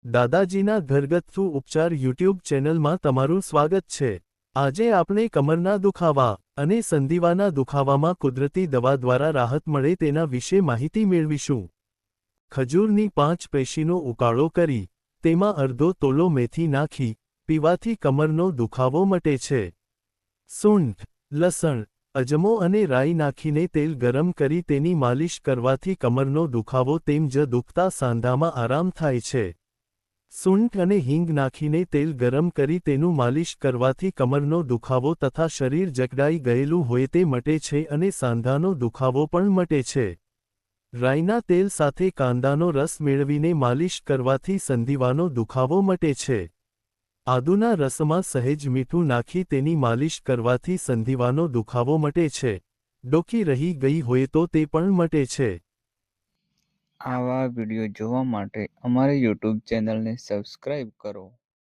દાદાજીના ઘરગથ્થુ ઉપચાર યુટ્યુબ ચેનલમાં તમારું સ્વાગત છે। આજે આપણે કમરના દુખાવા અને સંધિવાના દુખાવામાં કુદરતી દવા દ્વારા રાહત મળે તેના વિશે માહિતી મેળવીશું। ખજૂરની 5 પેશીનો ઉકાળો કરી તેમાં અડધો તોલો મેથી નાખી પીવાથી કમરનો દુખાવો મટે છે। સૂંઠ, લસણ, અજમો અને રાઈ નાખીને તેલ ગરમ કરી તેની માલિશ કરવાથી કમરનો દુખાવો તેમજ દુખતા સાંધામાં આરામ થાય છે। સૂંઠ અને હિંગ નાખીને તેલ ગરમ કરી તેનું માલિશ કરવાથી કમરનો દુખાવો તથા શરીર જકડાઈ ગયેલું હોય તે મટે છે અને સાંધાનો દુખાવો પણ મટે છે। રાઈના તેલ સાથે કાંદાનો રસ મેળવીને માલિશ કરવાથી સંધિવાનો દુખાવો મટે છે। આદુના રસમાં સહેજ મીઠું નાખી તેની માલિશ કરવાથી સંધિવાનો દુખાવો મટે છે। ડોકી રહી ગઈ હોય તો તે પણ મટે છે। આવા વિડિયો જોવા માટે અમારી YouTube ચેનલને સબસ્ક્રાઇબ કરો।